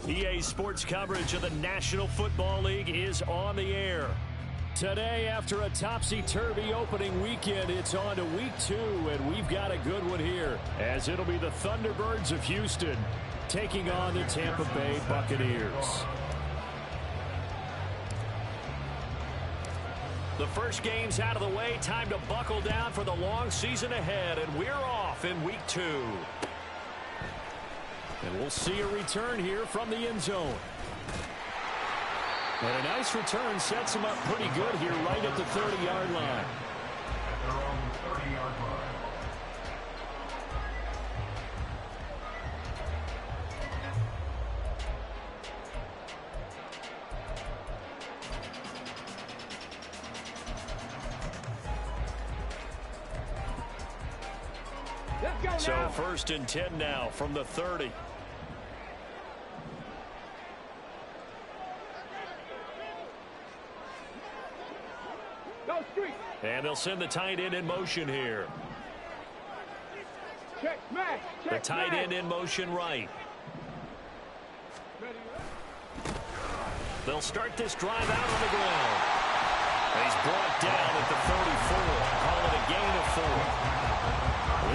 EA Sports coverage of the National Football League is on the air. Today, after a topsy-turvy opening weekend, it's on to week 2, and we've got a good one here, as it'll be the Thunderbirds of Houston taking on the Tampa Bay Buccaneers. The first game's out of the way. Time to buckle down for the long season ahead, and we're off in week 2. And we'll see a return here from the end zone. And a nice return sets him up pretty good here right at the 30-yard line. So 1st and 10 now from the 30. And they'll send the tight end in motion here. The tight end in motion right. They'll start this drive out on the ground. And he's brought down at the 34. Call it a gain of 4.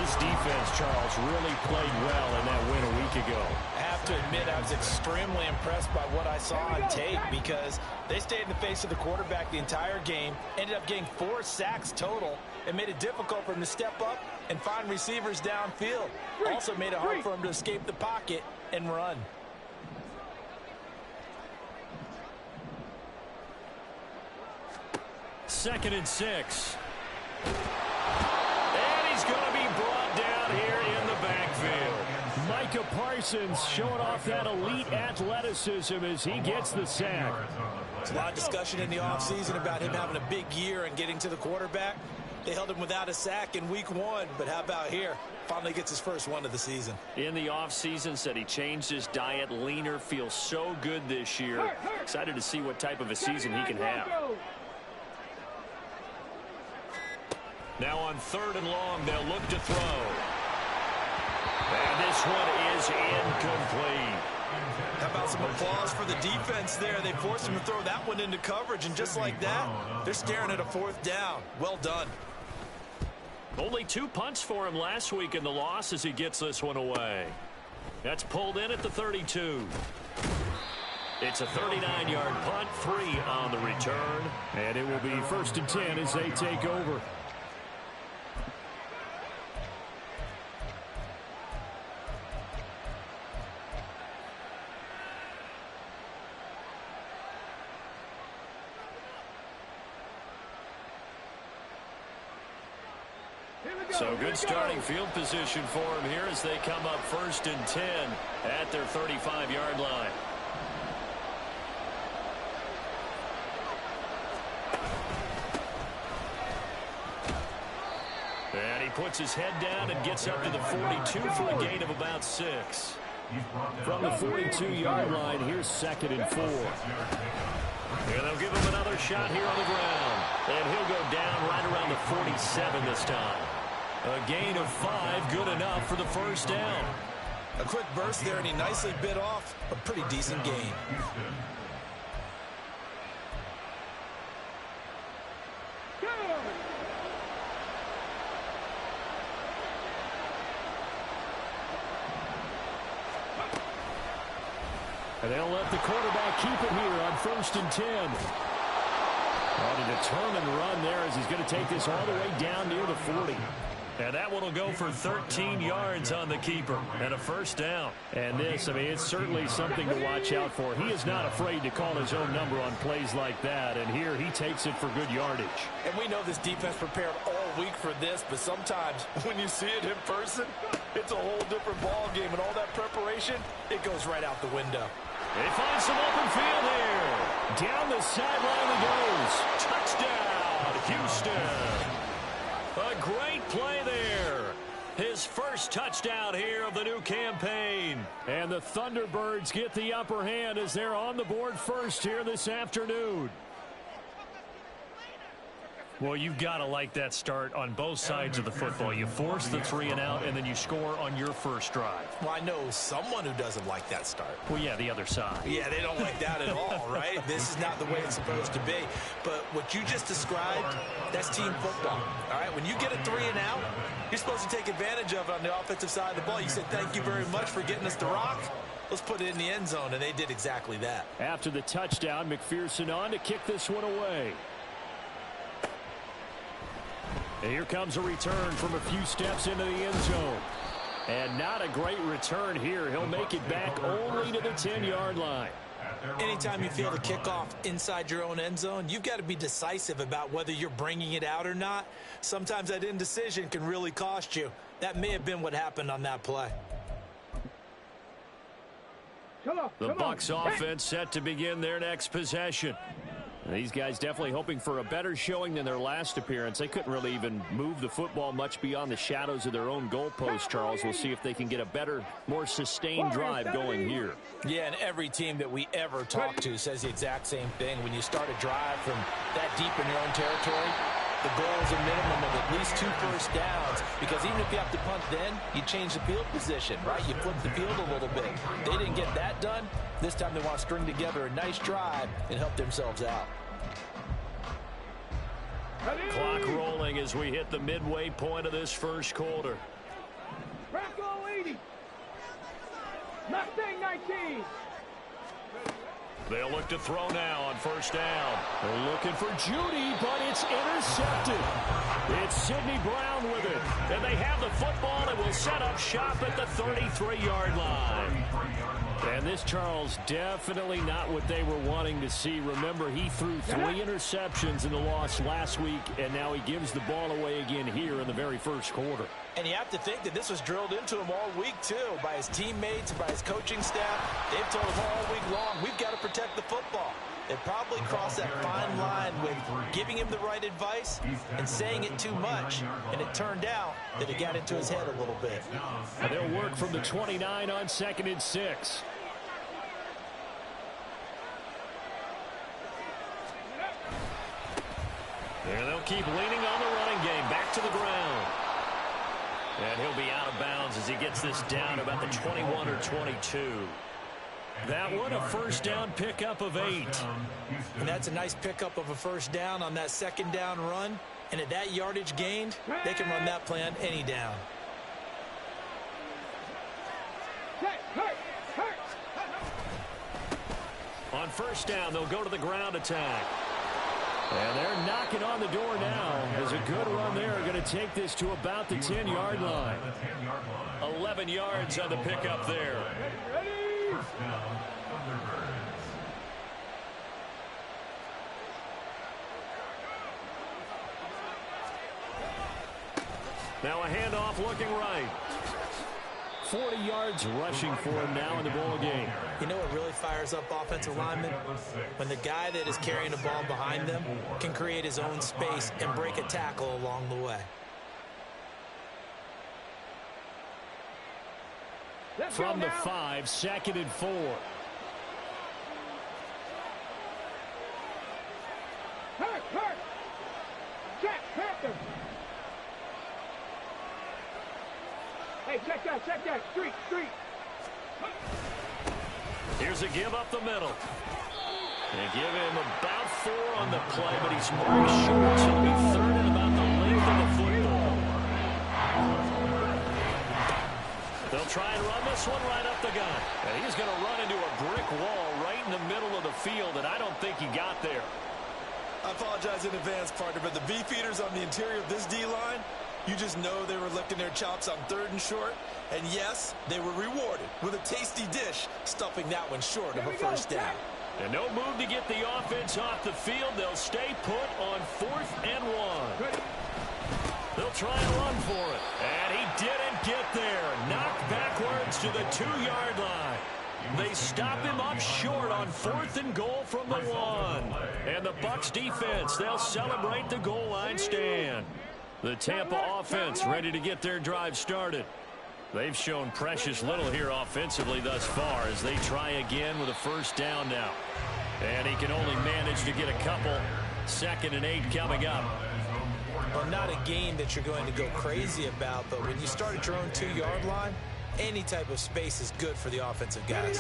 This defense, Charles, really played well in that win a week ago. I have to admit, I was extremely impressed by what I saw on tape because they stayed in the face of the quarterback the entire game, ended up getting 4 sacks total, and made it difficult for him to step up and find receivers downfield. Also made it hard for him to escape the pocket and run. Second and 6. And he's going to be brought down here in the backfield. Micah Parsons showing off that elite athleticism as he gets the sack. There's a lot of discussion in the offseason about him having a big year and getting to the quarterback. They held him without a sack in week 1, but how about here? Finally gets his first one of the season. In the offseason, said he changed his diet, leaner, feels so good this year. Excited to see what type of a season he can have. Now on 3rd and long, they'll look to throw. And this one is incomplete. How about some applause for the defense there? They forced him to throw that one into coverage, and just like that, they're staring at a 4th down. Well done. Only 2 punts for him last week in the loss as he gets this one away. That's pulled in at the 32. It's a 39-yard punt, 3 on the return. And it will be 1st and 10 as they take over. So good starting field position for him here as they come up 1st and 10 at their 35-yard line. And he puts his head down and gets up to the 42 for a gain of about 6. From the 42-yard line, here's 2nd and 4. And they'll give him another shot here on the ground. And he'll go down right around the 47 this time. A gain of 5, good enough for the 1st down. A quick burst there, and he nicely bit off a pretty decent gain. And they'll let the quarterback keep it here on 1st and 10. On a determined run there as he's going to take this all the way down near the 40. And that one will go for 13 yards on the keeper and a 1st down. And this, I mean, it's certainly something to watch out for. He is not afraid to call his own number on plays like that. And here he takes it for good yardage. And we know this defense prepared all week for this, but sometimes when you see it in person, it's a whole different ball game. And all that preparation, it goes right out the window. They find some open field here. Down the sideline he goes. Touchdown, Houston. A great play there. His first touchdown here of the new campaign. And the Thunderbirds get the upper hand as they're on the board first here this afternoon. Well, you've got to like that start on both sides of the football. You force the 3 and out, and then you score on your first drive. Well, I know someone who doesn't like that start. Well, yeah, the other side. Yeah, they don't like that at all, right? This is not the way it's supposed to be. But what you just described, that's team football, all right? When you get a 3 and out, you're supposed to take advantage of it on the offensive side of the ball. You said, thank you very much for getting us the rock. Let's put it in the end zone, and they did exactly that. After the touchdown, McPherson on to kick this one away. And here comes a return from a few steps into the end zone. And not a great return here. He'll make it back only to the 10-yard line. Anytime you feel the kickoff inside your own end zone, you've got to be decisive about whether you're bringing it out or not. Sometimes that indecision can really cost you. That may have been what happened on that play. The Bucs offense set to begin their next possession. These guys definitely hoping for a better showing than their last appearance. They couldn't really even move the football much beyond the shadows of their own goalpost, Charles. We'll see if they can get a better, more sustained drive going here. Yeah, and every team that we ever talk to says the exact same thing. When you start a drive from that deep in your own territory, the goal is a minimum of at least 2 first downs, because even if you have to punt then, you change the field position, right? You flip the field a little bit. They didn't get that done. This time they want to string together a nice drive and help themselves out. Clock rolling as we hit the midway point of this first quarter. Bracco 80. Mustang 19. They'll look to throw now on first down. They're looking for Judy, but it's intercepted. It's Sidney Brown with it. And they have the football and will set up shop at the 33-yard line. And this, Charles, definitely not what they were wanting to see. Remember, he threw 3 interceptions in the loss last week, and now he gives the ball away again here in the very first quarter. And you have to think that this was drilled into him all week, too, by his teammates, by his coaching staff. They've told him all week long, we've got to protect the football. They probably crossed that fine line with giving him the right advice and saying it too much. And it turned out that it got into his head a little bit. And they'll work from the 29 on 2nd and 6. And they'll keep leaning on the running game. Back to the ground. And he'll be out of bounds as he gets this down about the 21 or 22. That one, a first down pickup of 8. And that's a nice pickup of a first down on that second down run. And at that yardage gained, they can run that play on any down. On first down, they'll go to the ground attack. And they're knocking on the door now. There's a good run there. Going to take this to about the 10-yard line. 11 yards on the pickup there. Now a handoff looking right. 40 yards rushing for him now in the ball game. You know what really fires up offensive linemen? When the guy that is carrying the ball behind them can create his own space and break a tackle along the way. From the 5, 2nd and 4. Hurt. Check, Panther. Hey, check that. Street. Here's a give up the middle. They give him about 4 on the play, but he's very short, so he'll be 3rd and about the length of the football. They'll try and run this one right up the gut. And he's going to run into a brick wall right in the middle of the field, and I don't think he got there. I apologize in advance, partner, but the beefeaters on the interior of this D-line, you just know they were licking their chops on 3rd and short. And yes, they were rewarded with a tasty dish, stuffing that one short of a first down. And no move to get the offense off the field. They'll stay put on 4th and 1. They'll try and run for it. And he didn't get there. Knocked backwards to the 2-yard line. They stop him up short on 4th and goal from the 1. And the Bucs defense, they'll celebrate the goal line stand. The Tampa offense ready to get their drive started. They've shown precious little here offensively thus far as they try again with a first down now. And he can only manage to get a couple. 2nd and 8 coming up. Well, not a game that you're going to go crazy about, but when you start at your own 2-yard line, any type of space is good for the offensive guys.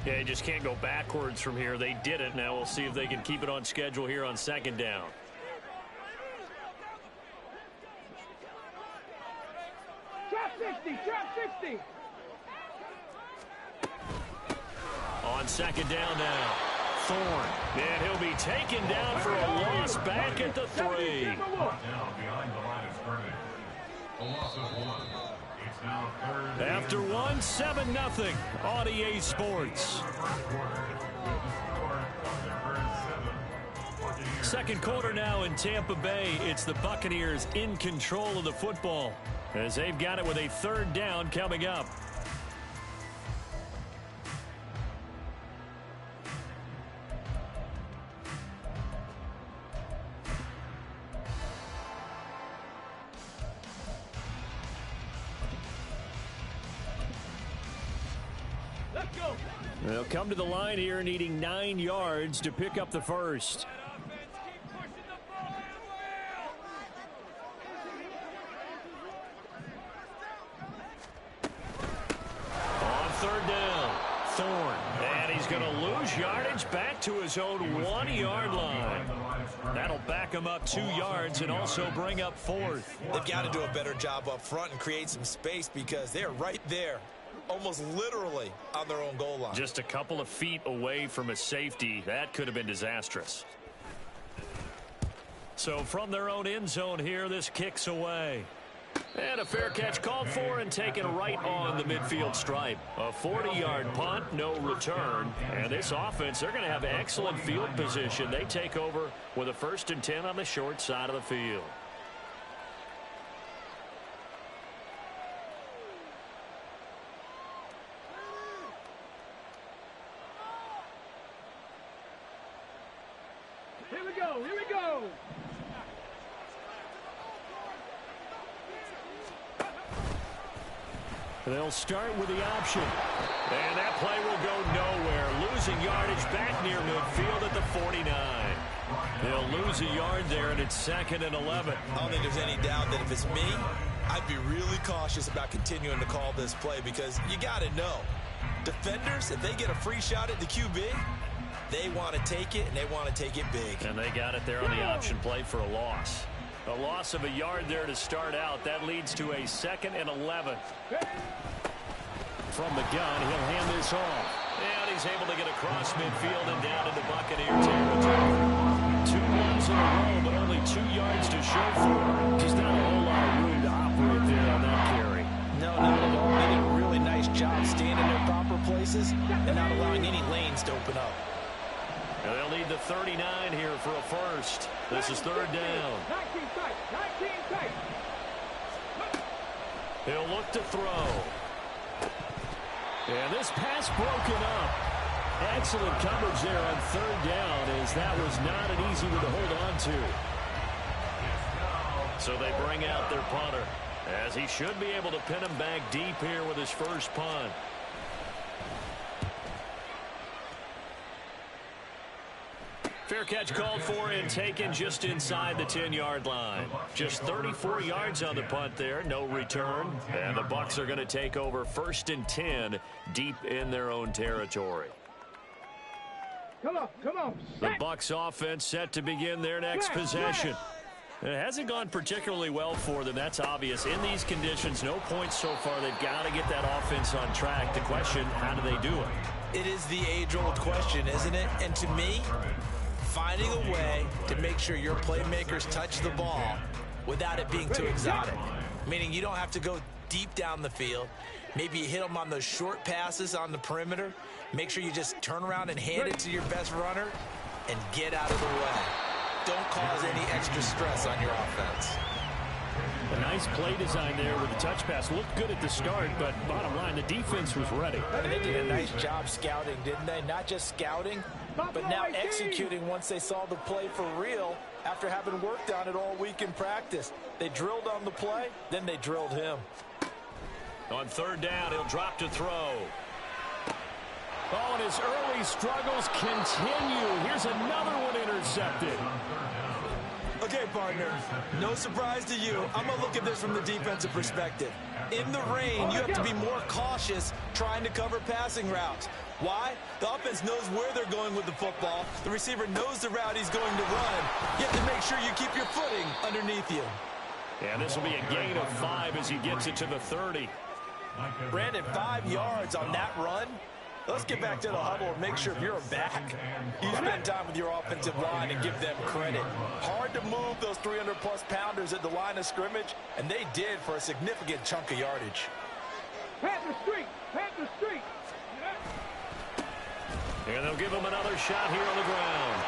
Yeah, you just can't go backwards from here. They did it. Now we'll see if they can keep it on schedule here on 2nd down. Trap 60, trap 60. On 2nd down now, Thorne. And he'll be taken down for a loss back at the 3. Down behind the line of scrimmage. A loss of 1. It's now 3rd. After 1, 7-0 on EA Sports. Second quarter now in Tampa Bay. It's the Buccaneers in control of the football as they've got it with a 3rd down coming up. They'll come to the line here needing 9 yards to pick up the first. On 3rd down, Thorne. And he's going to lose yardage back to his own 1-yard line. That'll back him up 2 yards and also bring up 4th. They've got to do a better job up front and create some space because they're right there, almost literally on their own goal line. Just a couple of feet away from a safety. That could have been disastrous. So from their own end zone here, this kicks away. And a fair catch called for and taken right on the midfield stripe. A 40-yard punt, no return. And this offense, they're going to have excellent field position. They take over with a 1st and 10 on the short side of the field. Here we go, here we go. They'll start with the option. And that play will go nowhere. Losing yardage back near midfield at the 49. They'll lose a yard there, and it's 2nd and 11. I don't think there's any doubt that if it's me, I'd be really cautious about continuing to call this play because you got to know, defenders, if they get a free shot at the QB, they want to take it, and they want to take it big. And they got it there on the option play for a loss. A loss of a yard there to start out. That leads to a 2nd and 11. From the gun, he'll hand this off. And he's able to get across midfield and down into Buccaneer territory. 2 runs in a row, but only 2 yards to show for it. Just not a whole lot of room to operate there on that carry. No, not at all. They did a really nice job staying in their proper places and not allowing any lanes to open up. And they'll need the 39 here for a first. This is 3rd down. 19 tight, 19 tight. He'll look to throw. And this pass broken up. Excellent coverage there on 3rd down, as that was not an easy one to hold on to. So they bring out their punter, as he should be able to pin him back deep here with his first punt. Fair catch called for and taken just inside the 10-yard line. Just 34 yards on the punt there, no return. And the Bucs are going to take over 1st and 10 deep in their own territory. Come on, come on. The Bucs offense set to begin their next possession. It hasn't gone particularly well for them, that's obvious. In these conditions, no points so far. They've got to get that offense on track. The question, how do they do it? It is the age-old question, isn't it? And to me, finding a way to make sure your playmakers touch the ball without it being too exotic. Meaning you don't have to go deep down the field. Maybe you hit them on those short passes on the perimeter. Make sure you just turn around and hand it to your best runner and get out of the way. Don't cause any extra stress on your offense. A nice play design there with the touch pass. Looked good at the start, but bottom line, the defense was ready. And they did a nice job scouting, didn't they? Not just scouting, but now executing once they saw the play for real after having worked on it all week in practice. They drilled on the play, then they drilled him. On 3rd down, he'll drop to throw. Oh, and his early struggles continue. Here's another one intercepted. Okay, partner, no surprise to you. I'm going to look at this from the defensive perspective. In the rain, you have to be more cautious trying to cover passing routes. Why? The offense knows where they're going with the football. The receiver knows the route he's going to run. You have to make sure you keep your footing underneath you. And this will be a gain of 5 as he gets it to the 30. Brandon, 5 yards on that run. Let's get back to the huddle and make sure if you're back, you spend time with your offensive line and give them credit. Hard to move those 300-plus pounders at the line of scrimmage, and they did for a significant chunk of yardage. Panther Street! Panther Street! And they'll give him another shot here on the ground.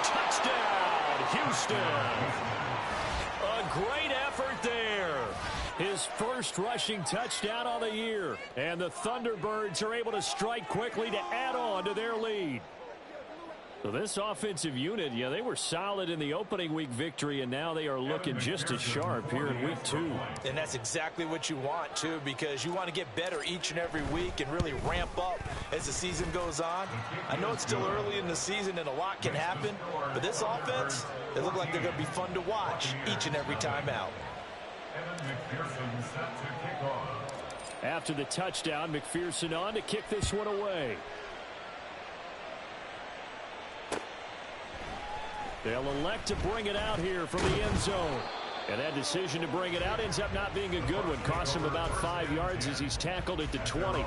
Touchdown, Houston! A great effort there. His first rushing touchdown on the year. And the Thunderbirds are able to strike quickly to add on to their lead. So this offensive unit, yeah, they were solid in the opening week victory, and now they are looking just as sharp here in week 2. And that's exactly what you want, too, because you want to get better each and every week and really ramp up as the season goes on. I know it's still early in the season and a lot can happen, but this offense, they look like they're going to be fun to watch each and every time out. After the touchdown, McPherson on to kick this one away. They'll elect to bring it out here from the end zone. And that decision to bring it out ends up not being a good one. Costs him about 5 yards as he's tackled at the 20.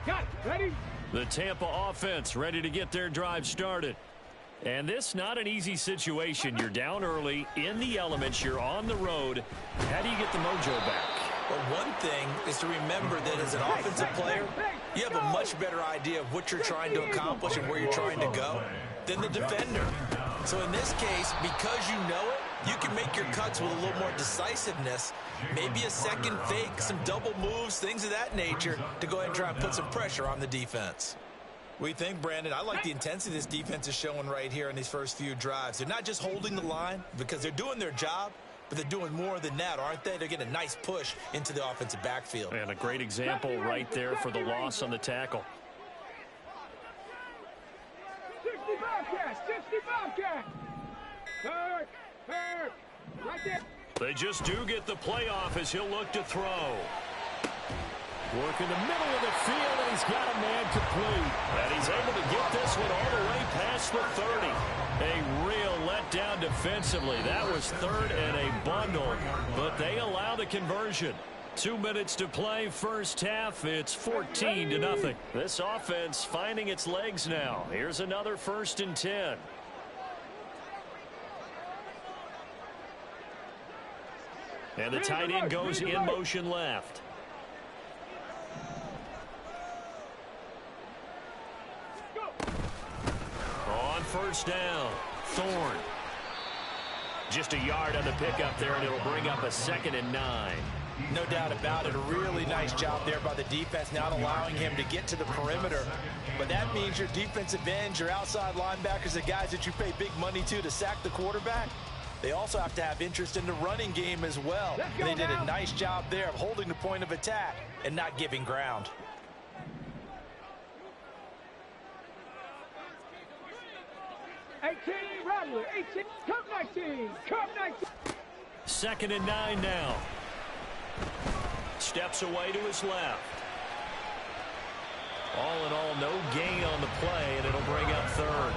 Got it. Ready? The Tampa offense ready to get their drive started. And this not an easy situation. You're down early, in the elements, you're on the road. How do you get the mojo back? Well, one thing is to remember that as an offensive player, you have a much better idea of what you're trying to accomplish and where you're trying to go than the defender. So in this case, because you know it, you can make your cuts with a little more decisiveness, maybe a second fake, some double moves, things of that nature, to go ahead and try and put some pressure on the defense. We think, Brandon, I like the intensity this defense is showing right here in these first few drives. They're not just holding the line because they're doing their job, but they're doing more than that, aren't they? They're getting a nice push into the offensive backfield. And a great example right there for the loss on the tackle. 60 Bobcats! 60 Bobcats! Third! Right there! They just do get the playoff as he'll look to throw. Work in the middle of the field, and he's got a man complete. And he's able to get this one all the way past the 30. A real letdown defensively. That was third and a bundle, but they allow the conversion. 2 minutes to play first half. It's 14-0. This offense finding its legs now. Here's another 1st and 10. And the tight end goes in motion left. On 1st down, Thorne. Just a yard on the pickup there, and it'll bring up a 2nd and 9. No doubt about it. A really nice job there by the defense, not allowing him to get to the perimeter. But that means your defensive ends, your outside linebackers, the guys that you pay big money to sack the quarterback, they also have to have interest in the running game as well. They did a nice job there of holding the point of attack and not giving ground. Rattler, 18, come 19, come 19. 2nd and 9 now. Steps away to his left. All in all, no gain on the play, and it'll bring up 3rd.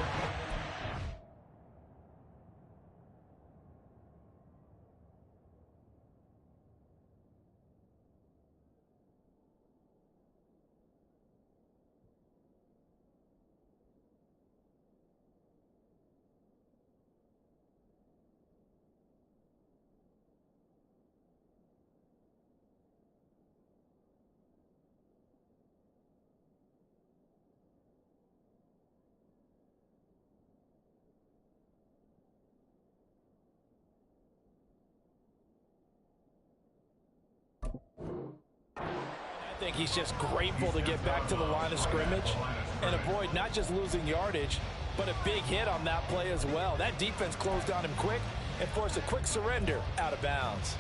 I think he's just grateful to get back to the line of scrimmage and avoid not just losing yardage, but a big hit on that play as well. That defense closed on him quick and forced a quick surrender out of bounds.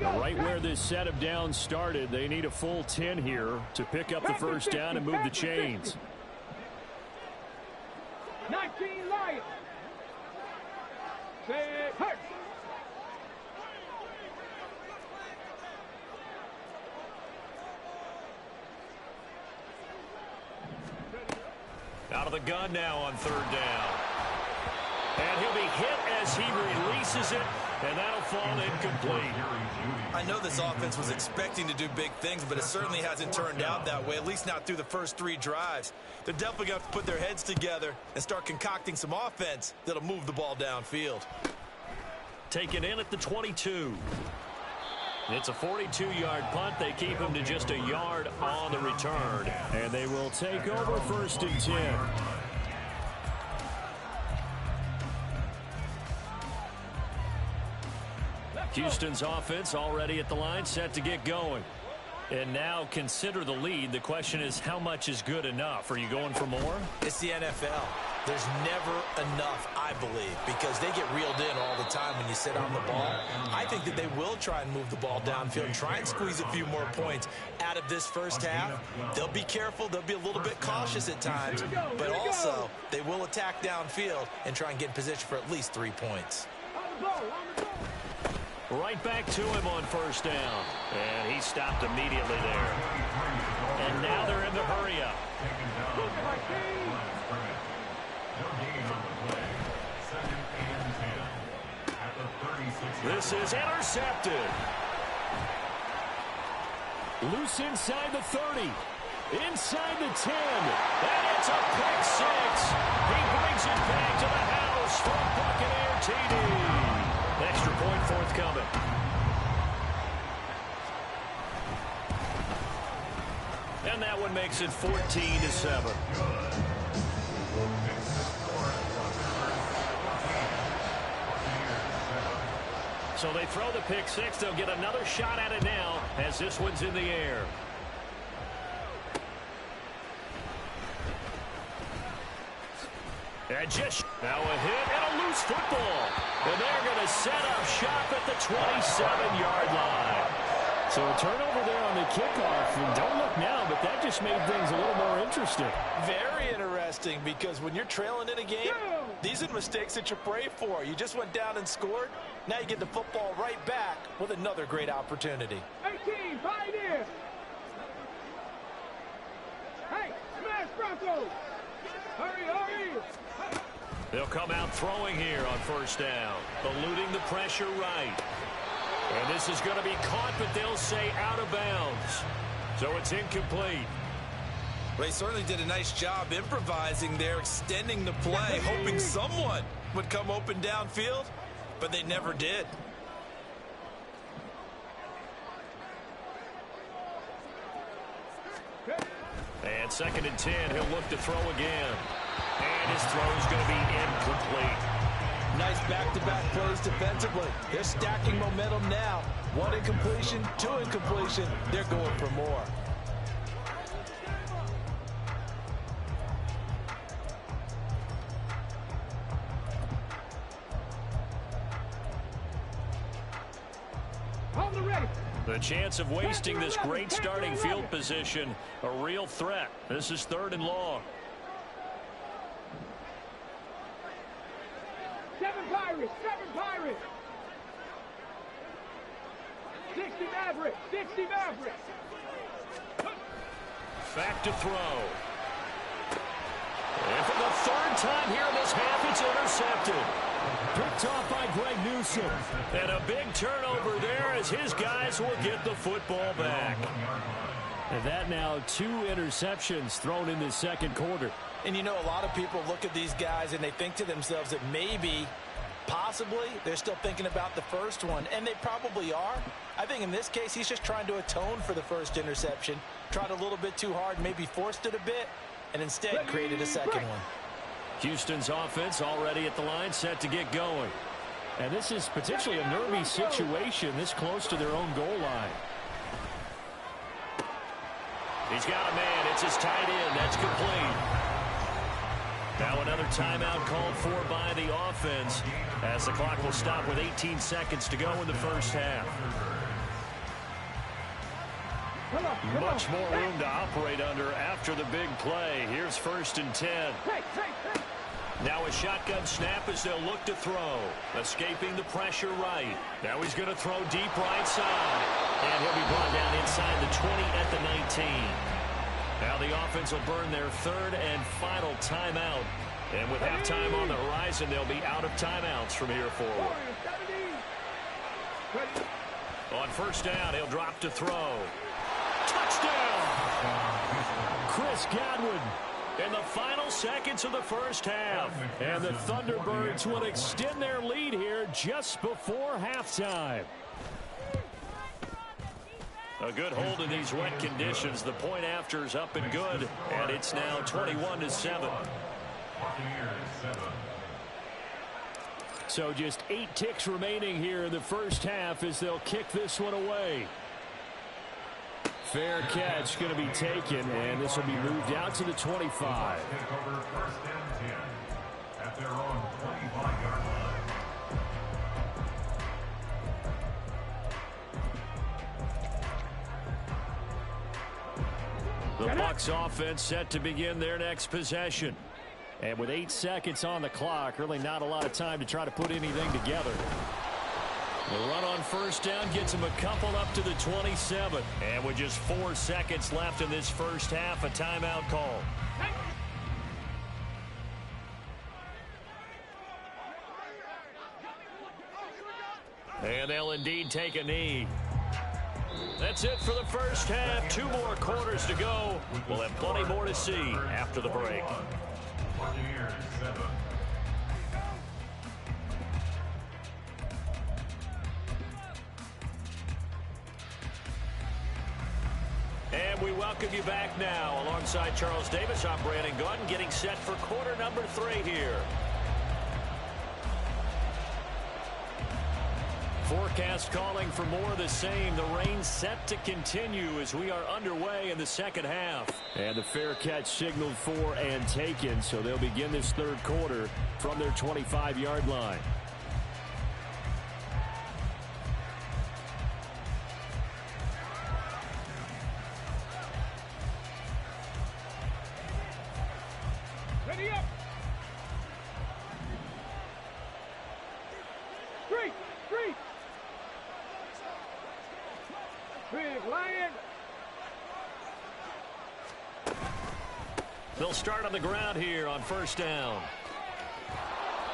Right where this set of downs started, they need a full 10 here to pick up the first down and move the chains. 19 Lions. Say hurt. Out of the gun now on third down. And he'll be hit as he releases it, and that'll fall incomplete. I know this offense was expecting to do big things, but it certainly hasn't turned out that way, at least not through the first 3 drives. They're definitely going to have to put their heads together and start concocting some offense that'll move the ball downfield. Taken in at the 22. It's a 42-yard punt. They keep him to just a yard on the return. And they will take over first and 10. Houston's offense already at the line, set to get going. And now consider the lead. The question is, how much is good enough? Are you going for more? It's the NFL. There's never enough, I believe, because they get reeled in all the time when you sit on the ball. I think that they will try and move the ball downfield and try and squeeze a few more points out of this first half. They'll be careful. They'll be a little bit cautious at times, but also they will attack downfield and try and get in position for at least 3 points. Right back to him on first down. And he stopped immediately there. And now they're in the hurry-up. This is intercepted. Loose inside the 30. Inside the 10. And it's a pick six. He brings it back to the house for a Buccaneer TD. Extra point forthcoming. And that one makes it 14-7. So they throw the pick six. They'll get another shot at it now as this one's in the air. And just now a hit and a loose football. And they're going to set up shop at the 27-yard line. So a turnover there on the kickoff. And don't look now, but that just made things a little more interesting. Very interesting, because when you're trailing in a game, these are mistakes that you pray for. You just went down and scored. Now you get the football right back with another great opportunity. 18, Pioneer. Hey, smash Broncos. Hurry, hurry. They'll come out throwing here on first down, eluding the pressure right. And this is going to be caught, but they'll say out of bounds. So it's incomplete. Well, they certainly did a nice job improvising there, extending the play, hoping someone would come open downfield, but they never did. And second and 10, he'll look to throw again. And his throw is going to be incomplete. Nice back-to-back plays defensively. They're stacking momentum now. 1 incompletion, 2 incompletion. They're going for more. On the ready. The chance of wasting this great starting field position, a real threat. This is 3rd and long. 7 Pirates, 7 Pirates. 60 Mavericks, 60 Mavericks. Back to throw. And for the 3rd time here in this half, it's intercepted. Picked off by Greg Newsome. And a big turnover there as his guys will get the football back. And that now 2 interceptions thrown in the second quarter. And you know, a lot of people look at these guys and they think to themselves that maybe, possibly, they're still thinking about the first one. And they probably are. I think in this case, he's just trying to atone for the first interception. Tried a little bit too hard, maybe forced it a bit, and instead created a second one. Houston's offense already at the line, set to get going. And this is potentially a nervy situation this close to their own goal line. He's got a man. It's his tight end. That's complete. Now another timeout called for by the offense as the clock will stop with 18 seconds to go in the first half. Much more room to operate under after the big play. Here's 1st and 10. Now a shotgun snap as they'll look to throw. Escaping the pressure right. Now he's going to throw deep right side. And he'll be brought down inside the 20 at the 19. Now the offense will burn their 3rd and final timeout. And with halftime on the horizon, they'll be out of timeouts from here forward. On 1st down, he'll drop to throw. Touchdown! Chris Godwin in the final seconds of the first half. And the Thunderbirds will extend their lead here just before halftime. A good hold in these wet conditions. The point after is up and good. And it's now 21-7. So just 8 ticks remaining here in the first half as they'll kick this one away. Fair catch going to be taken, and this will be moved out to the 25. At their own 25-yard line. The Bucs offense set to begin their next possession. And with 8 seconds on the clock, really not a lot of time to try to put anything together. The run on 1st down gets him a couple up to the 27. And with just 4 seconds left in this first half, a timeout call. And they'll indeed take a knee. That's it for the first half. 2 more quarters to go. We'll have plenty more to see after the break. Buccaneers 7. And we welcome you back now. Alongside Charles Davis, I'm Brandon Gordon, getting set for quarter number 3 here. Forecast calling for more of the same. The rain set to continue as we are underway in the second half. And the fair catch signaled for and taken, so they'll begin this 3rd quarter from their 25-yard line. Ready up. 3. Big Lion. They'll start on the ground here on 1st down.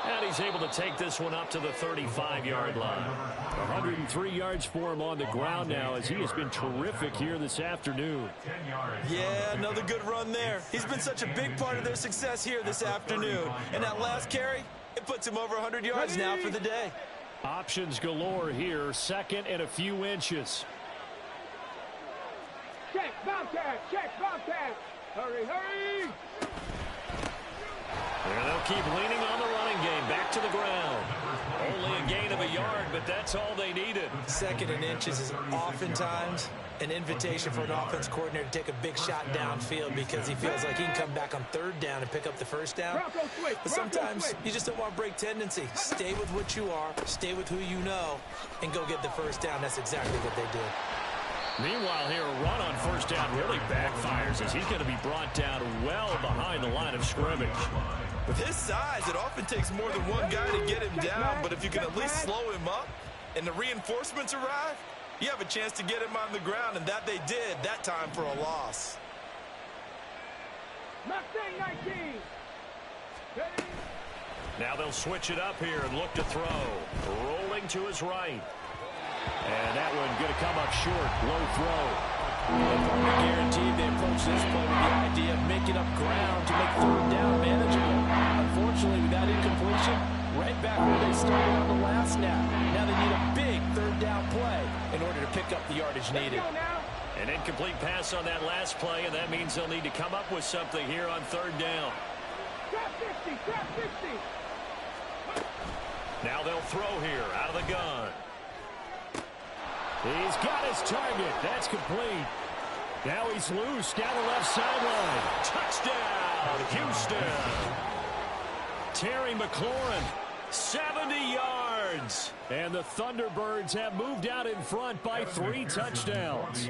And he's able to take this one up to the 35-yard line. 103 yards for him on the ground now as he has been terrific here this afternoon. Yeah, another good run there. He's been such a big part of their success here this afternoon. And that last carry, it puts him over 100 yards now for the day. Options galore here. 2nd and a few inches. Check, Bobcat. Hurry. And they'll keep leaning on the running game. Back to the ground. Only a gain of a yard, but that's all they needed. 2nd and inches is oftentimes an invitation for an offense coordinator to take a big shot downfield because he feels like he can come back on 3rd down and pick up the 1st down. But sometimes you just don't want to break tendency. Stay with what you are, stay with who you know, and go get the 1st down. That's exactly what they did. Meanwhile, here, a run on 1st down really backfires as he's going to be brought down well behind the line of scrimmage. With his size, it often takes more than one guy to get him down, but if you can at least slow him up and the reinforcements arrive, you have a chance to get him on the ground, and that they did that time for a loss. Mustang 19. Now they'll switch it up here and look to throw. Rolling to his right. And that one going to come up short. Low throw. Guaranteed they approach this play with the idea of making up ground to make 3rd down manageable. Unfortunately, with that incompletion, right back where they started on the last snap. Now they need a big 3rd down play in order to pick up the yardage needed. An incomplete pass on that last play, and that means they'll need to come up with something here on 3rd down. Trap 50. Now they'll throw here out of the gun. He's got his target. That's complete. Now he's loose down the left sideline. Touchdown, Houston. Terry McLaurin, 70 yards. And the Thunderbirds have moved out in front by 3 touchdowns.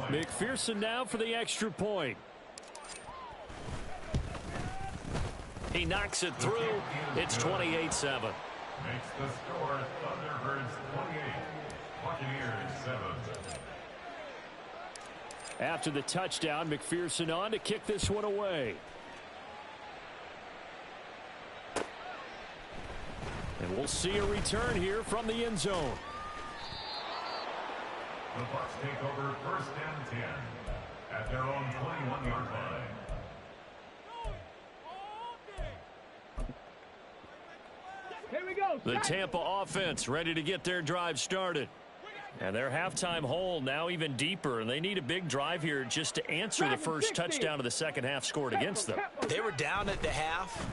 McPherson now for the extra point. He knocks it through. It's 28-7. Makes the score Thunderbirds 28, Buccaneers 7. After the touchdown, McPherson on to kick this one away. And we'll see a return here from the end zone. The Bucs take over 1st and 10 at their own 21-yard line. Here we go. The Tampa offense ready to get their drive started. And their halftime hole now even deeper, and they need a big drive here just to answer the first touchdown of the second half scored against them. They were down at the half.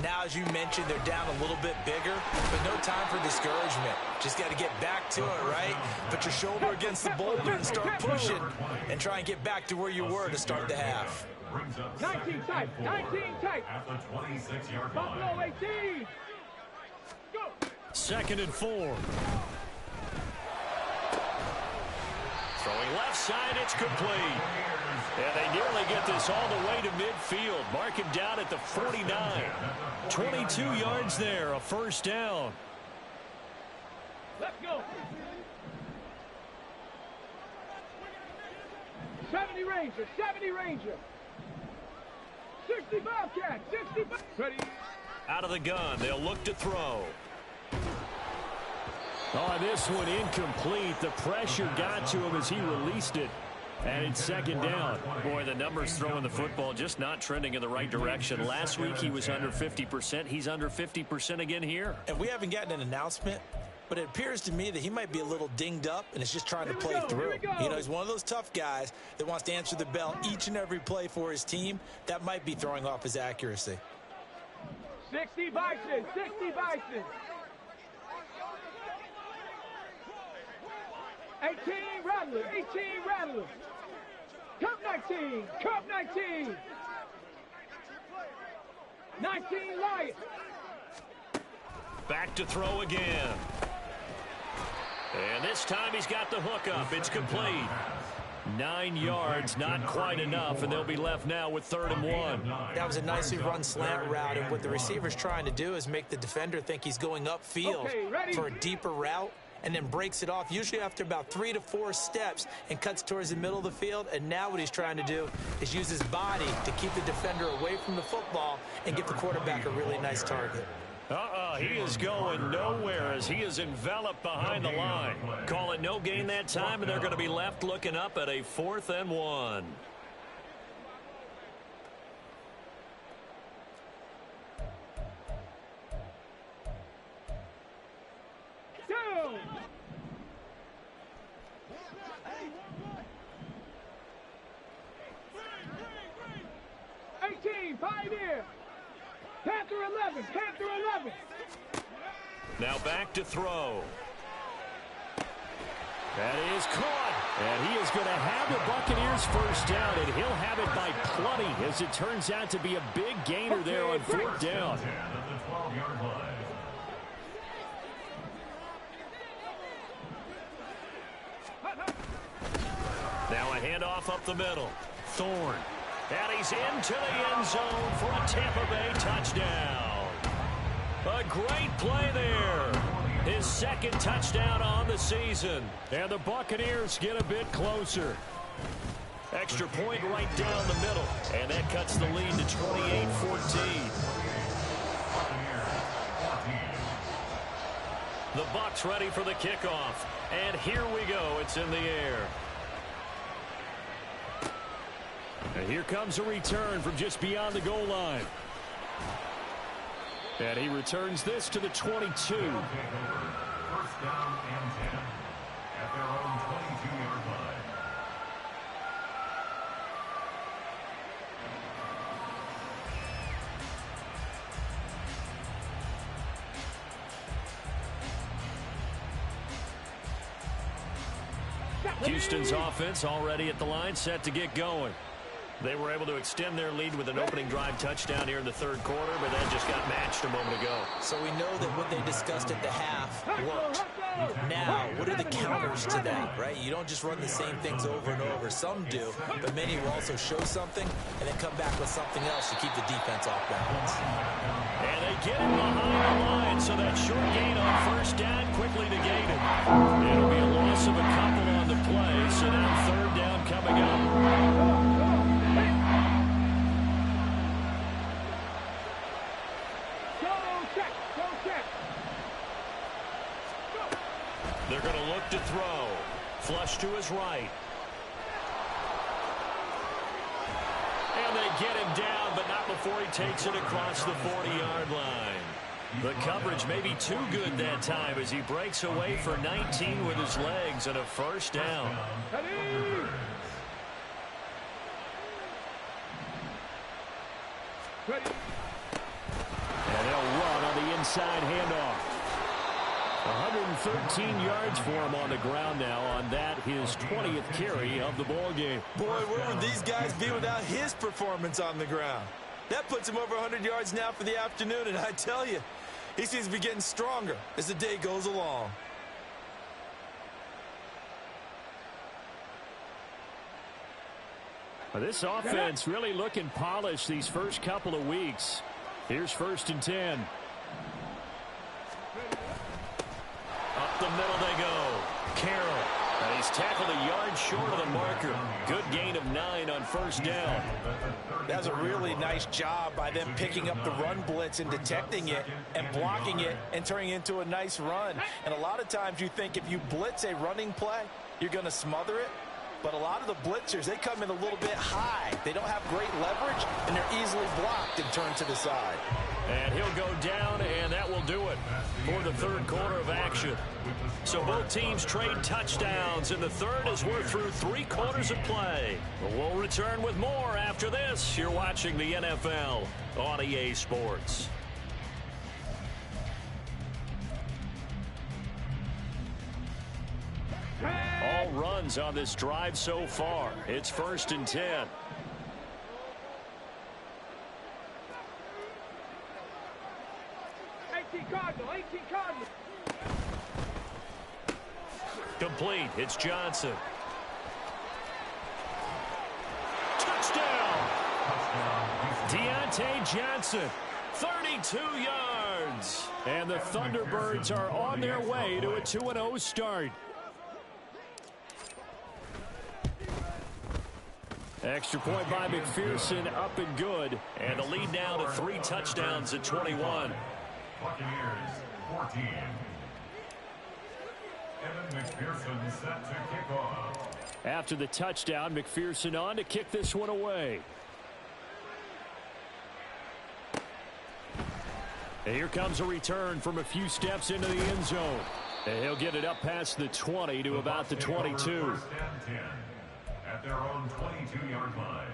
Now, as you mentioned, they're down a little bit bigger, but no time for discouragement. Just got to get back to it, right? Put your shoulder against the boulder and start pushing and try and get back to where you were to start the half. 19 tight, 19 tight. At the 26-yard line. Buffalo 18. Go. 2nd and 4. Throwing left side, it's complete. And they nearly get this all the way to midfield. Mark him down at the 49. 22 yards there, a first down. Let's go. 70 Ranger, 70 Ranger. 60 Bobcat, 60 Bobcat. Ready. Out of the gun, they'll look to throw. Oh, this one incomplete. The pressure got to him as he released it. And it's 2nd down. Boy, the numbers throwing the football just not trending in the right direction. Last week he was under 50%. He's under 50% again here. And we haven't gotten an announcement, but it appears to me that he might be a little dinged up and is just trying to play through. You know, he's one of those tough guys that wants to answer the bell each and every play for his team. That might be throwing off his accuracy. 60 Bison, 60 Bison. 18 Rattler, 18 Rattler. Cup 19, Cup 19. 19 Lion. Back to throw again. And this time he's got the hook up. It's complete. 9 yards, not quite enough, and they'll be left now with 3rd and 1. That was a nicely run slant route, and what the receiver's trying to do is make the defender think he's going upfield for a deeper route, and then breaks it off, usually after about 3 to 4 steps, and cuts towards the middle of the field. And now what he's trying to do is use his body to keep the defender away from the football and give the quarterback a really nice target. He is going nowhere as he is enveloped behind the line. Call it no gain that time, and they're going to be left looking up at a 4th and 1. Down. 18, Pioneer. Panther 11, Panther 11. Now back to throw. That is caught. And he is going to have the Buccaneers first down, and he'll have it by plenty as it turns out to be a big gainer there on 4th down. Now a handoff up the middle. Thorne. And he's into the end zone for a Tampa Bay touchdown. A great play there. His 2nd touchdown on the season. And the Buccaneers get a bit closer. Extra point right down the middle. And that cuts the lead to 28-14. The Bucs ready for the kickoff. And here we go. It's in the air. And here comes a return from just beyond the goal line. And he returns this to the 22. 1st down and 10 at their own 22-yard line. Houston's offense already at the line, set to get going. They were able to extend their lead with an opening drive touchdown here in the third quarter, but that just got matched a moment ago. So we know that what they discussed at the half worked. Now, what are the counters to that, right? You don't just run the same things over and over. Some do, but many will also show something and then come back with something else to keep the defense off balance. And they get him behind the line, so that short gain on first down quickly negated. It'll be a loss of a couple on the play, so now third down coming up. They're going to look to throw. Flush to his right. And they get him down, but not before he takes it across the 40-yard line. The coverage may be too good that time as he breaks away for 19 with his legs and a first down. And they'll run on the inside handoff. 113 yards for him on the ground now on that, his 20th carry of the ball game. Boy, where would these guys be without his performance on the ground? That puts him over 100 yards now for the afternoon, and I tell you, he seems to be getting stronger as the day goes along. Well, this offense really looking polished these first couple of weeks. Here's 1st and 10. Up the middle they go. Carroll. And he's tackled a yard short of the marker. Good gain of 9 on first down. That's a really nice job by them picking up the run blitz and detecting it and blocking it and turning it into a nice run. And a lot of times you think if you blitz a running play, you're going to smother it. But a lot of the blitzers, they come in a little bit high. They don't have great leverage, and they're easily blocked and turned to the side. And he'll go down, and that will do it for the third quarter of action. So both teams trade touchdowns in the third as we're through 3 quarters of play. But we'll return with more after this. You're watching the NFL on EA Sports. All runs on this drive so far. It's 1st and 10. Cardinal. Complete. It's Johnson. Touchdown! Deontay Johnson, 32 yards. And the Thunderbirds are on their way to a 2-0 start. Extra point by McPherson, up and good. And the lead now to 3 touchdowns at 21. Buccaneers, 14. Evan McPherson set to kick off. After the touchdown, McPherson on to kick this one away. And here comes a return from a few steps into the end zone. And he'll get it up past the 20 to about the 22. 1st and 10 at their own 22-yard line.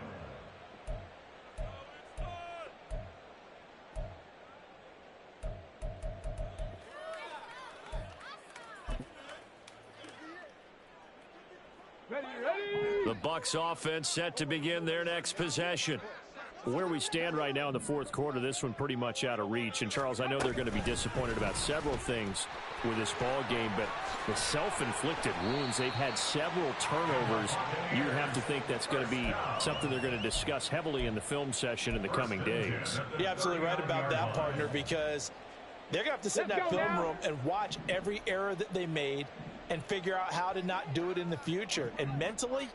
The Bucs offense set to begin their next possession. Where we stand right now in the fourth quarter, this one pretty much out of reach. And, Charles, I know they're going to be disappointed about several things with this ball game, but the self-inflicted wounds, they've had several turnovers. You have to think that's going to be something they're going to discuss heavily in the film session in the coming days. You're absolutely right about that, partner, because they're going to have to sit in that film room and watch every error that they made and figure out how to not do it in the future. And mentally,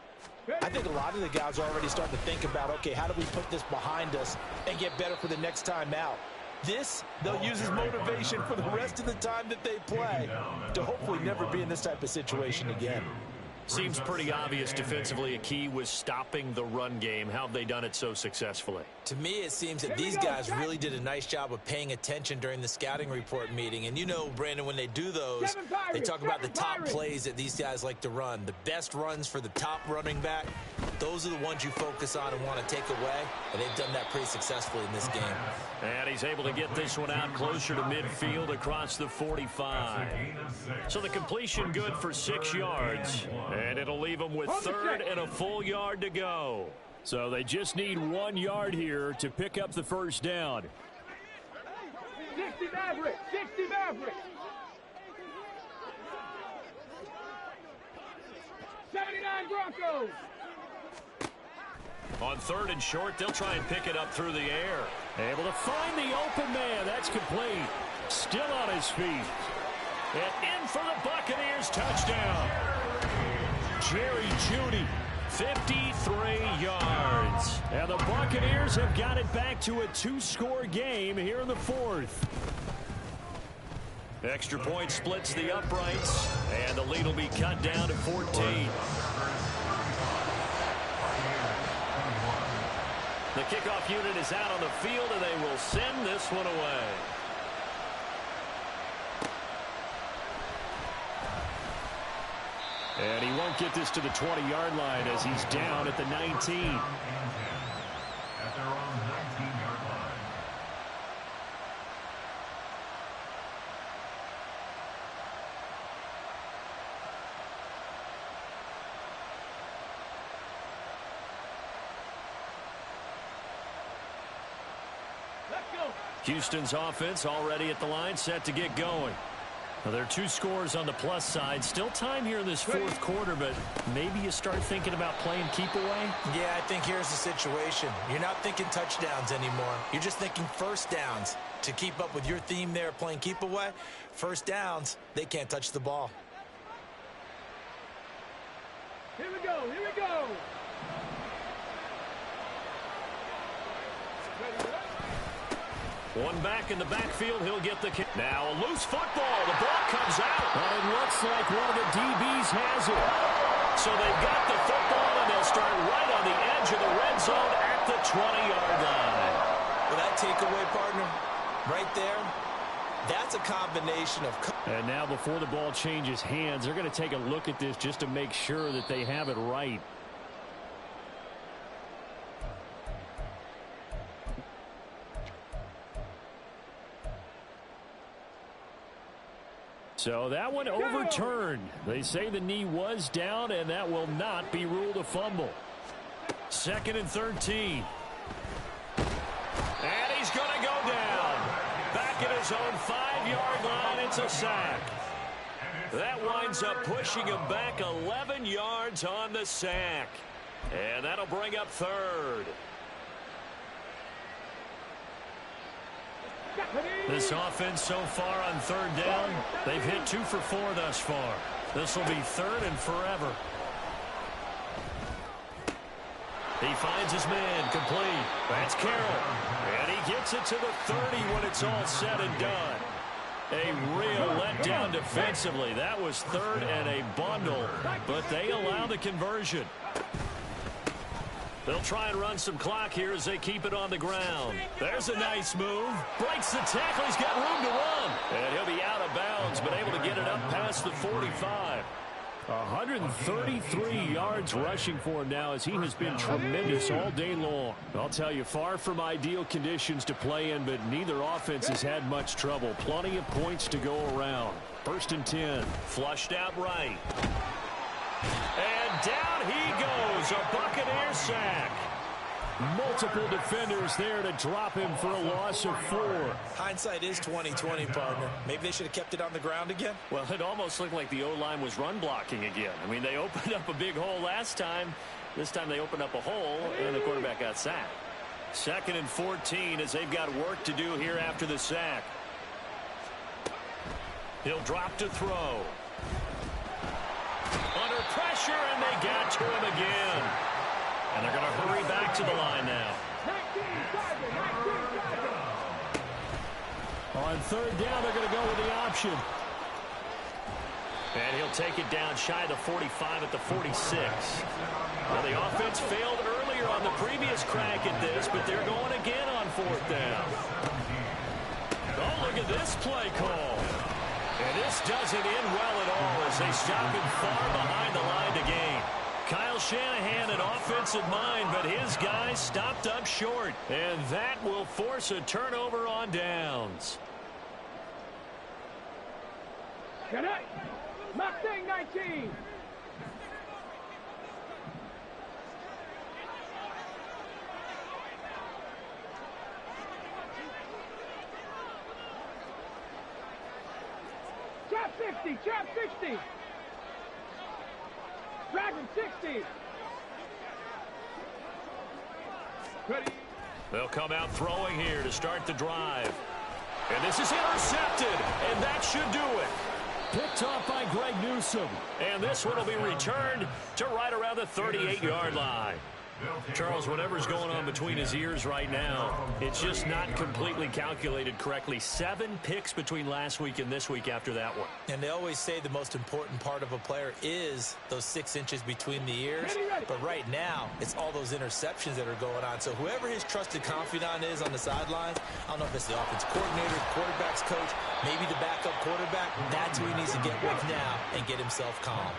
I think a lot of the guys are already starting to think about, okay, how do we put this behind us and get better for the next time out? This, they'll use as motivation for the rest of the time that they play to hopefully never be in this type of situation again. Seems pretty obvious defensively a key was stopping the run game. How have they done it so successfully? To me, it seems that these guys really did a nice job of paying attention during the scouting report meeting. And you know, Brandon, when they do those, they talk about the top plays that these guys like to run. The best runs for the top running back, those are the ones you focus on and want to take away. And they've done that pretty successfully in this game. And he's able to get this one out closer to midfield across the 45. So the completion good for 6 yards. And it'll leave him with third and a full yard to go. So they just need 1 yard here to pick up the first down. 60 Mavericks, 60 Mavericks. 79 Broncos. On 3rd and short, they'll try and pick it up through the air. Able to find the open man. That's complete. Still on his feet. And in for the Buccaneers. Touchdown. Jerry Jeudy, 53 yards. And the Buccaneers have got it back to a 2-score game here in the 4th. Extra point splits the uprights, and the lead will be cut down to 14. The kickoff unit is out on the field, and they will send this one away. And he won't get this to the 20-yard line as he's down at the 19. At their own 19-yard line. Houston's offense already at the line, set to get going. Now, there are 2 scores on the plus side. Still time here in this 4th quarter, but maybe you start thinking about playing keep away? Yeah, I think here's the situation. You're not thinking touchdowns anymore. You're just thinking first downs. To keep up with your theme there, playing keep away, first downs, they can't touch the ball. Here we go, here we go. One back in the backfield, he'll get the kick. Now a loose football, the ball comes out. But it looks like one of the DBs has it. So they've got the football, and they'll start right on the edge of the red zone at the 20-yard line. Well, that takeaway, partner, right there, that's a combination of... And now before the ball changes hands, they're going to take a look at this just to make sure that they have it right. So that one overturned. They say the knee was down, and that will not be ruled a fumble. 2nd and 13. And he's going to go down. Back at his own 5-yard line, it's a sack. That winds up pushing him back 11 yards on the sack. And that'll bring up 3rd. This offense so far on 3rd down, they've hit 2 for 4 thus far. This will be 3rd and forever. He finds his man complete. That's Carroll. And he gets it to the 30 when it's all said and done. A real letdown defensively. That was 3rd and a bundle, but they allow the conversion. They'll try and run some clock here as they keep it on the ground. There's a nice move. Breaks the tackle. He's got room to run. And he'll be out of bounds, but able to get it up past the 45. 133 yards rushing for him now as he has been tremendous all day long. I'll tell you, far from ideal conditions to play in, but neither offense has had much trouble. Plenty of points to go around. 1st and 10. Flushed out right. And down he goes. A Buccaneer sack. Multiple defenders there to drop him for a loss of 4. Hindsight is 20/20, partner. Maybe they should have kept it on the ground again. Well, it almost looked like the O-line was run blocking again. I mean, they opened up a big hole last time. This time they opened up a hole, and the quarterback got sacked. 2nd and 14 as they've got work to do here after the sack. He'll drop to throw. Under pressure, and they got to him again. And they're going to hurry back to the line now. 19, On 3rd down, they're going to go with the option. And he'll take it down shy of the 45 at the 46. Well, the offense failed earlier on the previous crack at this, but they're going again on 4th down. Oh, look at this play call. And this doesn't end well at all as they stop him far behind the line to gain. Kyle Shanahan, an offensive mind, but his guys stopped up short. And that will force a turnover on downs. Connect. Mustang 19. 60, trap 60. Dragon 60. Ready. They'll come out throwing here to start the drive. And this is intercepted, and that should do it. Picked off by Greg Newsome. And this one will be returned to right around the 38-yard line. Charles, whatever's going on between his ears right now, it's just not completely calculated correctly. 7 picks between last week and this week after that one. And they always say the most important part of a player is those 6 inches between the ears. But right now, it's all those interceptions that are going on. So whoever his trusted confidant is on the sidelines, I don't know if it's the offense coordinator, the quarterback's coach, maybe the backup quarterback, that's who he needs to get with now and get himself calm.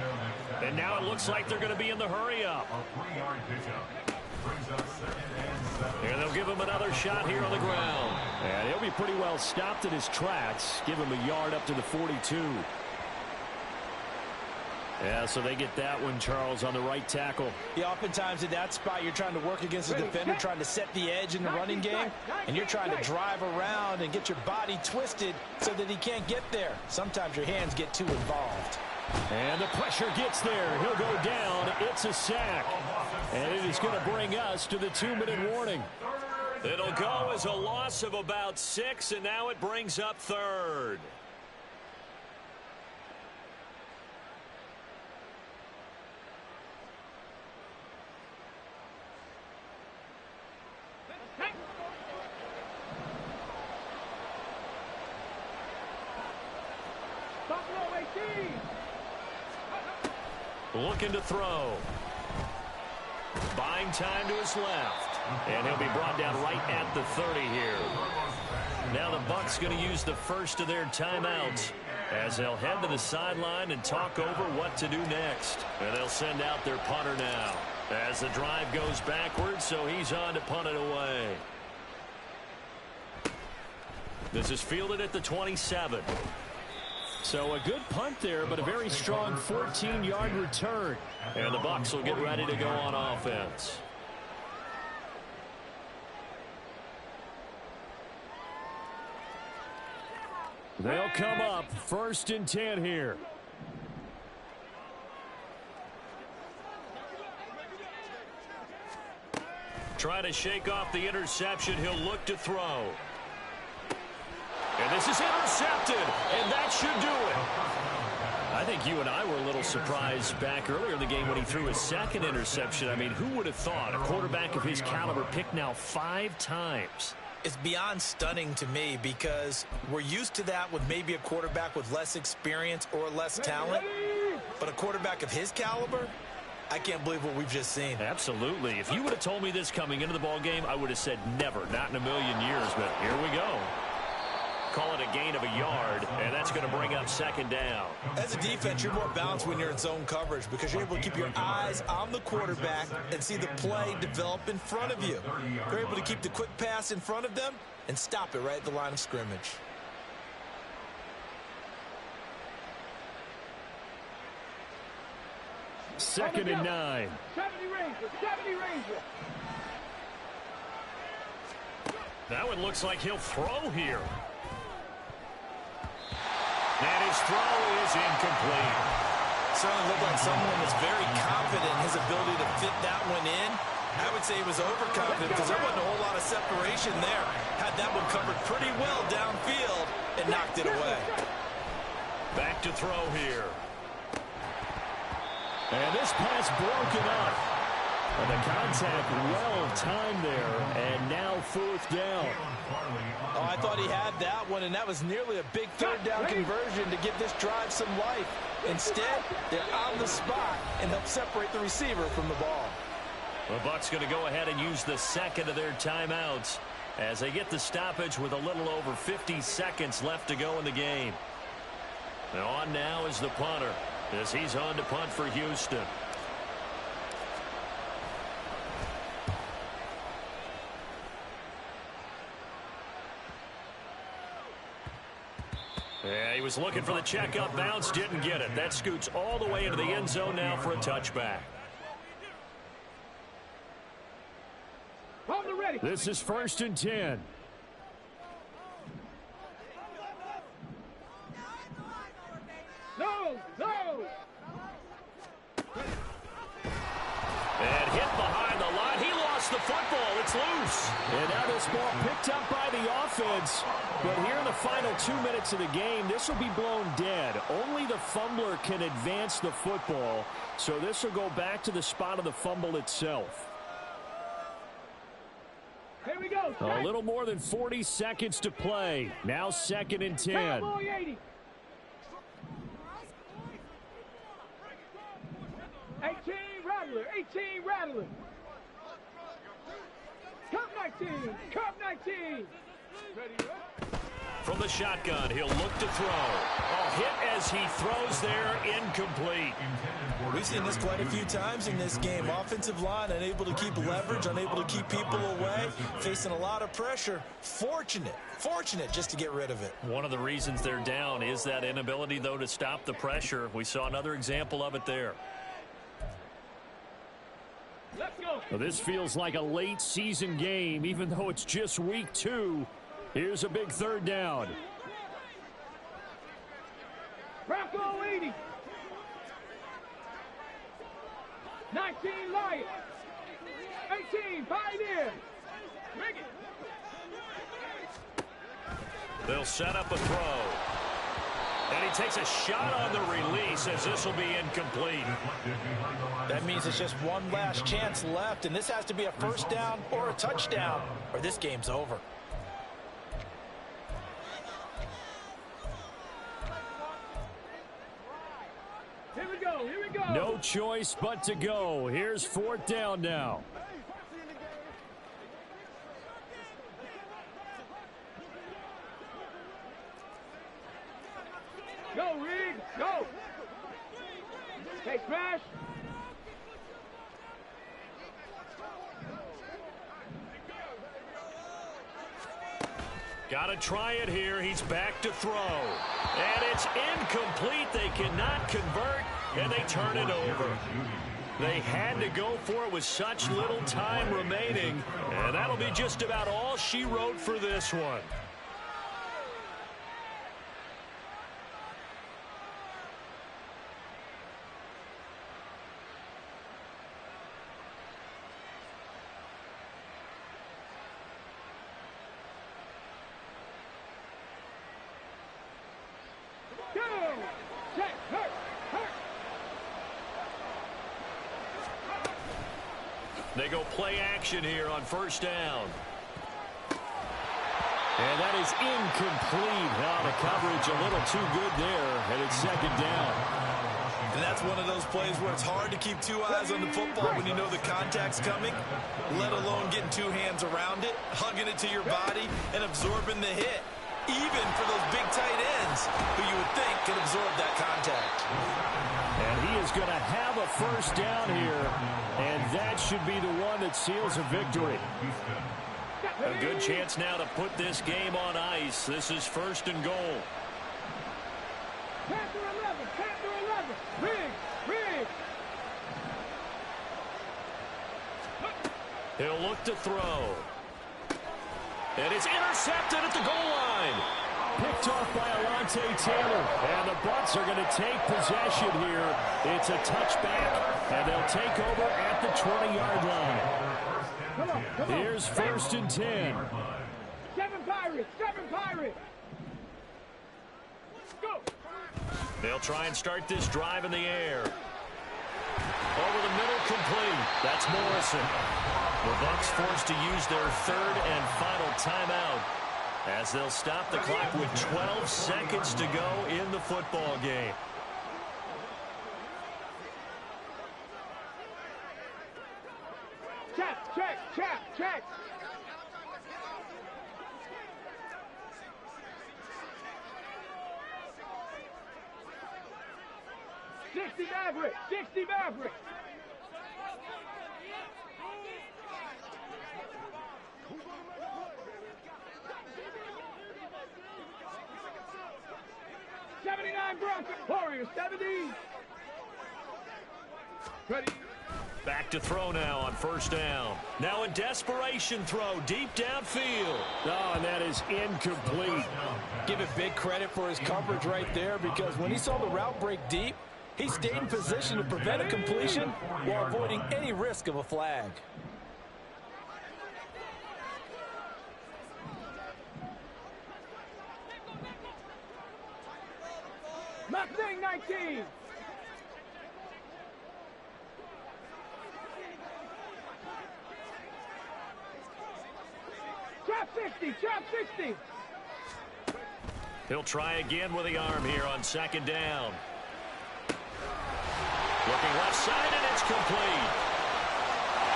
And now it looks like they're going to be in the hurry-up. And they'll give him another shot here on the ground. And he'll be pretty well stopped in his tracks. Give him a yard up to the 42. Yeah, so they get that one, Charles, on the right tackle. Yeah, oftentimes in that spot, you're trying to work against the defender, trying to set the edge in the running game, and you're trying to drive around and get your body twisted so that he can't get there. Sometimes your hands get too involved. And the pressure gets there. He'll go down. It's a sack. And it is going to bring us to the 2-minute warning. It'll go as a loss of about 6, and now it brings up 3rd. Looking to throw. Buying time to his left. And he'll be brought down right at the 30 here. Now the Bucs going to use the first of their timeouts as they'll head to the sideline and talk over what to do next. And they'll send out their punter now as the drive goes backwards, so he's on to punt it away. This is fielded at the 27. So a good punt there, but a very strong 14-yard return. And the Bucs will get ready to go on offense. They'll come up 1st and 10 here. Trying to shake off the interception. He'll look to throw. And this is intercepted, and that should do it. I think you and I were a little surprised back earlier in the game when he threw his 2nd interception. I mean, who would have thought a quarterback of his caliber picked now 5 times? It's beyond stunning to me because we're used to that with maybe a quarterback with less experience or less talent. But a quarterback of his caliber, I can't believe what we've just seen. Absolutely. If you would have told me this coming into the ball game, I would have said never, not in a million years. But here we go. Call it a gain of a yard, and that's going to bring up 2nd down. As a defense, you're more balanced when you're in zone coverage because you're able to keep your eyes on the quarterback and see the play develop in front of you. You're able to keep the quick pass in front of them and stop it right at the line of scrimmage. Second and 9. 70 Ranger, 70 Ranger. That one looks like he'll throw here. And his throw is incomplete. Certainly looked like someone was very confident in his ability to fit that one in. I would say he was overconfident because there wasn't a whole lot of separation there. Had that one covered pretty well downfield and knocked it away. Back to throw here. And this pass broken up. And the contact well timed there, and now 4th down. Oh, I thought he had that one, and that was nearly a big 3rd down conversion to give this drive some life. Instead, they're on the spot and help separate the receiver from the ball. The Bucs going to go ahead and use the 2nd of their timeouts as they get the stoppage with a little over 50 seconds left to go in the game. And on now is the punter as he's on to punt for Houston. Yeah, he was looking for the checkup bounce, didn't get it. That scoots all the way into the end zone now for a touchback. This is 1st and 10. close. And now this ball picked up by the offense. But here in the final 2 minutes of the game, this will be blown dead. Only the fumbler can advance the football. So this will go back to the spot of the fumble itself. Here we go. A little more than 40 seconds to play. Now 2nd and 10. Cowboy 80. 18 Rattler. 18 Rattler. Cup 19. Cup 19. Ready, From the shotgun, he'll look to throw. A hit as he throws there, incomplete. We've seen this quite a few times in this game. Offensive line unable to keep leverage, unable to keep people away, facing a lot of pressure. Fortunate just to get rid of it. One of the reasons they're down is that inability, though, to stop the pressure. We saw another example of it there. Let's go. Well, this feels like a late season game, even though it's just week 2. Here's a big 3rd down. Bronco 80. 19 Lion. 18 Pioneer. Make it. They'll set up a throw. And he takes a shot on the release as this will be incomplete. That means it's just one last chance left, and this has to be a 1st down or a touchdown, or this game's over. Here we go. Here we go. No choice but to go. Here's 4th down now. Go, Reed. Go. Hey, smash. Got to try it here. He's back to throw. And it's incomplete. They cannot convert, and they turn it over. They had to go for it with such little time remaining, and that'll be just about all she wrote for this one. They go play action here on 1st down. And that is incomplete. Now the coverage a little too good there, and it's 2nd down. And that's one of those plays where it's hard to keep 2 eyes on the football when you know the contact's coming, let alone getting 2 hands around it, hugging it to your body, and absorbing the hit, even for those big tight ends who you would think can absorb that contact. And he is going to have a 1st down here, and that should be the one that seals a victory. A good chance now to put this game on ice. This is 1st and goal. Panther 11. Panther 11. Rig. Rig. He'll look to throw. And it's intercepted at the goal line. Picked off by Alontae Taylor. And the Bucs are going to take possession here. It's a touchback, and they'll take over at the 20-yard line. Come on. Here's 1st and 10. 7 Pirates. 7 Pirates. Go. They'll try and start this drive in the air. Over the middle, complete. That's Morrison. The Bucs forced to use their 3rd and final timeout as they'll stop the clock with 12 seconds to go in the football game. Check. 60 Maverick. 60 Maverick. Broncos. Warriors 70. Ready. Back to throw now on 1st down. Now a desperation throw deep downfield. Oh, and that is incomplete. Give it big credit for his coverage right there, because when he saw the route break deep, he stayed in position to prevent a completion while avoiding any risk of a flag. Left wing 19. Trap 60, trap 60. He'll try again with the arm here on second down. Looking left side, and it's complete.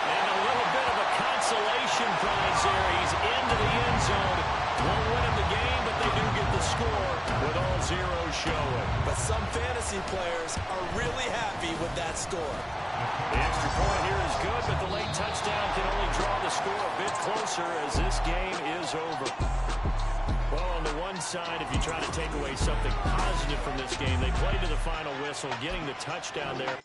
And a little bit of a consolation prize there. He's into the end zone. Won't win him the game, but they do get the score with all zeros showing. But some fantasy players are really happy with that score. The extra point here is good, but the late touchdown can only draw the score a bit closer as this game is over. Well, on the one side, if you try to take away something positive from this game, they played to the final whistle, getting the touchdown there.